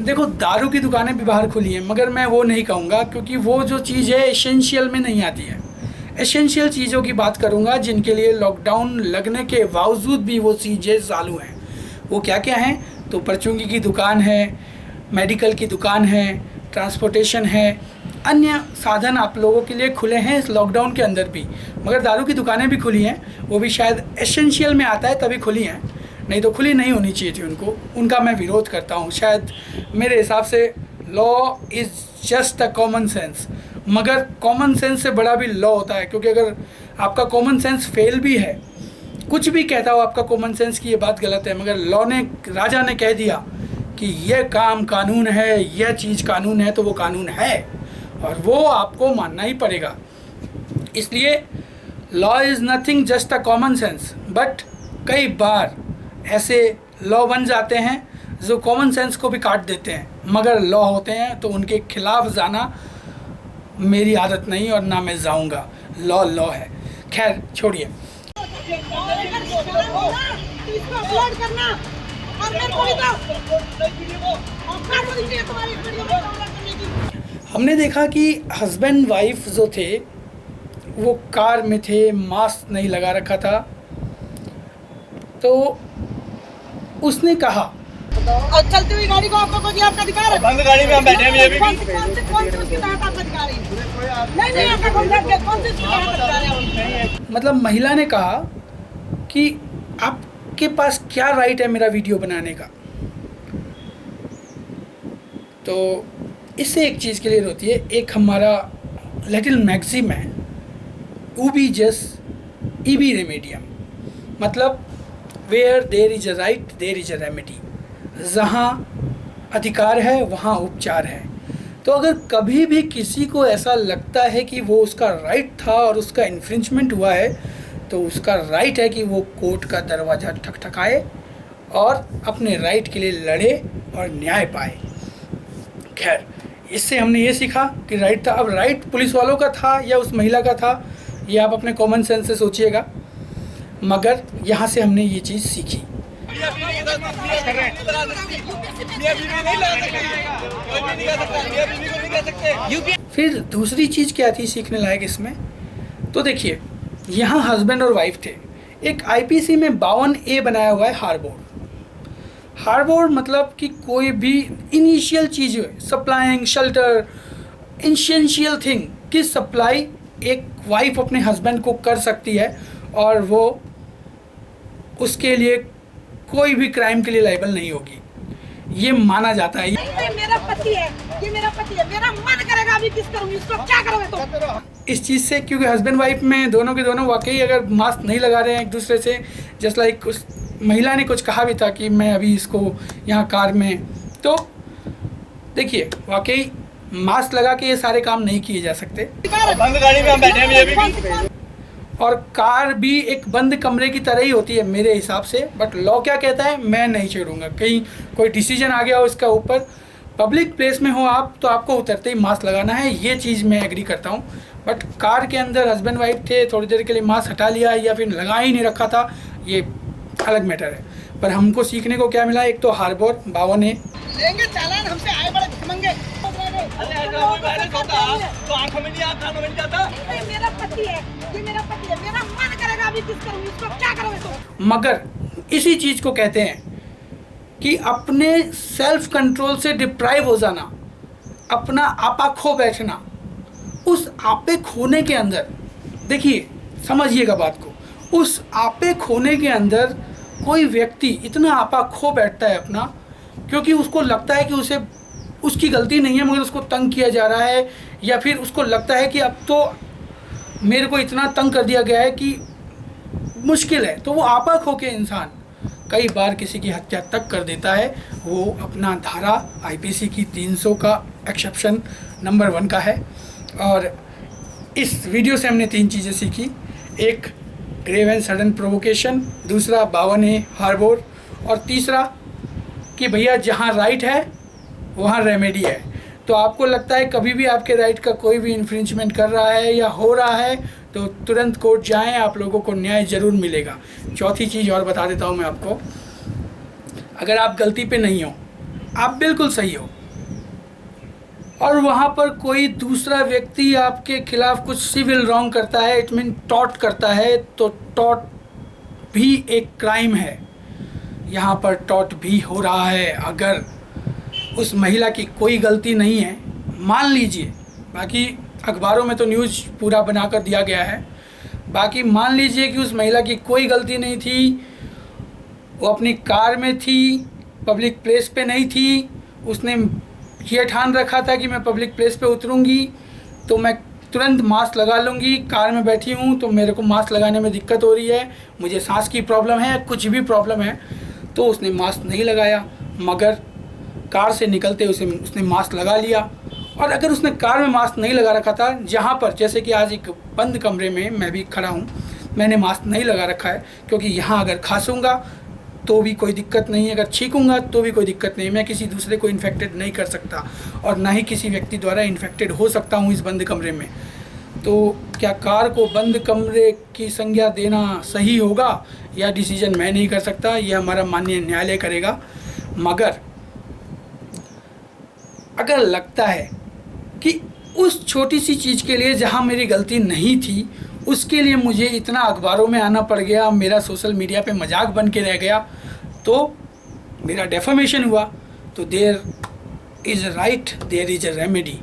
देखो, दारू की दुकानें भी बाहर खुली हैं, मगर मैं वो नहीं कहूँगा, क्योंकि वो जो चीज़ है एसेंशियल में नहीं आती है। एसेंशियल चीज़ों की बात करूँगा जिनके लिए लॉकडाउन लगने के बावजूद भी वो चीज़ें चालू हैं। वो क्या क्या हैं? तो परचूंगी की दुकान है, मेडिकल की दुकान है, ट्रांसपोर्टेशन है, अन्य साधन आप लोगों के लिए खुले हैं इस लॉकडाउन के अंदर भी। मगर दारू की दुकानें भी खुली हैं, वो भी शायद एसेंशियल में आता है तभी खुली हैं, नहीं तो खुली नहीं होनी चाहिए थी उनको। उनका मैं विरोध करता हूँ। शायद मेरे हिसाब से law is just a common sense, मगर कॉमन सेंस से बड़ा भी लॉ होता है, क्योंकि अगर आपका कॉमन सेंस फेल भी है, कुछ भी कहता हो आपका कॉमन सेंस कि ये बात गलत है, मगर लॉ ने, राजा ने कह दिया कि यह काम कानून है, यह चीज़ कानून है, तो वो कानून है और वो आपको मानना ही पड़ेगा। इसलिए law is nothing just a common sense. But कई बार ऐसे लॉ बन जाते हैं जो कॉमन सेंस को भी काट देते हैं, मगर लॉ होते हैं तो उनके खिलाफ जाना मेरी आदत नहीं और ना मैं जाऊंगा। लॉ लॉ है। खैर छोड़िए। हमने देखा कि हस्बैंड वाइफ जो थे वो कार में थे, मास्क नहीं लगा रखा था, तो उसने कहा और चलती हुई गाड़ी को आपको दिया, आपका अधिकार है। बंद गाड़ी में हम बैठे हैं, ये भी कौन सी उसके तहत आपका अधिकार है? नहीं आपका कौन सी उसके तहत अधिकार है? मतलब महिला ने कहा कि आपके पास क्या राइट है मेरा वीडियो बनाने का। तो इससे एक चीज़ क्लियर होती है। एक हमारा लिटिल मैक्सिम है, उबी जस ईबी रेमेडियम, मतलब where there is a right there is a remedy. जहाँ अधिकार है वहाँ उपचार है। तो अगर कभी भी किसी को ऐसा लगता है कि वो उसका राइट था और उसका इन्फ्रिंचमेंट हुआ है, तो उसका राइट है कि वो कोर्ट का दरवाज़ा ठकठकाए और अपने राइट के लिए लड़े और न्याय पाए। खैर, इससे हमने ये सीखा कि राइट था। अब राइट पुलिस वालों का था या उस महिला का था, ये आप अपने कॉमन सेंस से सोचिएगा, मगर यहाँ से हमने ये चीज़ सीखी। फिर दूसरी चीज़ क्या थी सीखने लायक इसमें? तो देखिए, यहाँ हस्बैंड और वाइफ थे। एक आईपीसी में 52A बनाया हुआ है हार्बोर। हार्बोर मतलब कि कोई भी इनिशियल चीज़, सप्लाइंग शेल्टर, एसेंशियल थिंग की सप्लाई एक वाइफ अपने हस्बैंड को कर सकती है और वो उसके लिए कोई भी क्राइम के लिए लायबल नहीं होगी, ये माना जाता है। नहीं, मेरा पति है, ये मेरा पति है, मेरा मन करेगा अभी किस करूँगी, इसको क्या करोगे तुम? इस चीज़ से, क्योंकि हस्बैंड वाइफ में दोनों के दोनों वाकई अगर मास्क नहीं लगा रहे हैं एक दूसरे से, जस्ट लाइक उस महिला ने कुछ कहा भी था कि मैं अभी इसको यहाँ कार में, तो देखिए वाकई मास्क लगा के ये सारे काम नहीं किए जा सकते। बंद गाड़ी में हम बैठे हैं, ये भी और कार भी एक बंद कमरे की तरह ही होती है मेरे हिसाब से। बट लॉ क्या कहता है मैं नहीं छोड़ूंगा। कहीं कोई डिसीजन आ गया हो इसका ऊपर, पब्लिक प्लेस में हो आप, तो आपको उतरते ही मास्क लगाना है, ये चीज़ मैं एग्री करता हूँ। बट कार के अंदर हस्बैंड वाइफ थे, थोड़ी देर के लिए मास्क हटा लिया या फिर लगा ही नहीं रखा था, ये अलग मैटर है। पर हमको सीखने को क्या मिला? एक तो हार्बोर 52A लेंगे चालान, हमसे आए बड़े भिखमंगे। तो आंखों में नहीं आता, कानों में नहीं जाता। मेरा पति है, ये मेरा पति है, मेरा मन करेगा अभी किस करूँगी, इसको क्या करोगे तुम? मगर इसी चीज़ को कहते हैं कि अपने सेल्फ कंट्रोल से डिप्राइव हो जाना, अपना आपा खो बैठना। उस आपे खोने के अंदर, देखिए समझिएगा बात को, उस आपे खोने के अंदर कोई व्यक्ति इतना आपा खो बैठता है अपना, क्योंकि उसको लगता है कि उसे उसकी गलती नहीं है मगर उसको तंग किया जा रहा है, या फिर उसको लगता है कि अब तो मेरे को इतना तंग कर दिया गया है कि मुश्किल है, तो वो आपा खो के इंसान कई बार किसी की हत्या तक कर देता है। वो अपना धारा आईपीसी की 300 का एक्सेप्शन नंबर 1 का है। और इस वीडियो से हमने 3 चीज़ें सीखी। एक, ग्रेव एंड सडन प्रोवोकेशन, दूसरा 52A हार्बोर, और तीसरा कि भैया जहाँ राइट है वहाँ रेमेडी है। तो आपको लगता है कभी भी आपके राइट का कोई भी इन्फ्रिंचमेंट कर रहा है या हो रहा है तो तुरंत कोर्ट जाएं, आप लोगों को न्याय ज़रूर मिलेगा। चौथी चीज़ और बता देता हूँ मैं आपको, अगर आप गलती पे नहीं हो आप बिल्कुल सही हो, और वहाँ पर कोई दूसरा व्यक्ति आपके खिलाफ कुछ सिविल रॉन्ग करता है, इट मीन टॉर्ट करता है, तो टॉर्ट भी एक क्राइम है। यहाँ पर टॉर्ट भी हो रहा है। अगर उस महिला की कोई गलती नहीं है, मान लीजिए, बाकी अखबारों में तो न्यूज़ पूरा बनाकर दिया गया है, बाकी मान लीजिए कि उस महिला की कोई गलती नहीं थी, वो अपनी कार में थी, पब्लिक प्लेस पे नहीं थी, उसने ये ठान रखा था कि मैं पब्लिक प्लेस पे उतरूँगी तो मैं तुरंत मास्क लगा लूँगी, कार में बैठी हूँ तो मेरे को मास्क लगाने में दिक्कत हो रही है, मुझे सांस की प्रॉब्लम है, कुछ भी प्रॉब्लम है, तो उसने मास्क नहीं लगाया, मगर कार से निकलते उसने मास्क लगा लिया। और अगर उसने कार में मास्क नहीं लगा रखा था, जहाँ पर जैसे कि आज एक बंद कमरे में मैं भी खड़ा हूँ, मैंने मास्क नहीं लगा रखा है, क्योंकि यहाँ अगर खांसूँगा तो भी कोई दिक्कत नहीं है, अगर छींकूँगा तो भी कोई दिक्कत नहीं, मैं किसी दूसरे को इन्फेक्टेड नहीं कर सकता और ना ही किसी व्यक्ति द्वारा इन्फेक्टेड हो सकता हूँ इस बंद कमरे में। तो क्या कार को बंद कमरे की संज्ञा देना सही होगा? यह डिसीजन मैं नहीं कर सकता, यह हमारा माननीय न्यायालय करेगा। मगर अगर लगता है कि उस छोटी सी चीज़ के लिए जहाँ मेरी गलती नहीं थी, उसके लिए मुझे इतना अखबारों में आना पड़ गया, मेरा सोशल मीडिया पे मजाक बन के रह गया, तो मेरा डेफामेशन हुआ, तो there is a right, there is a remedy.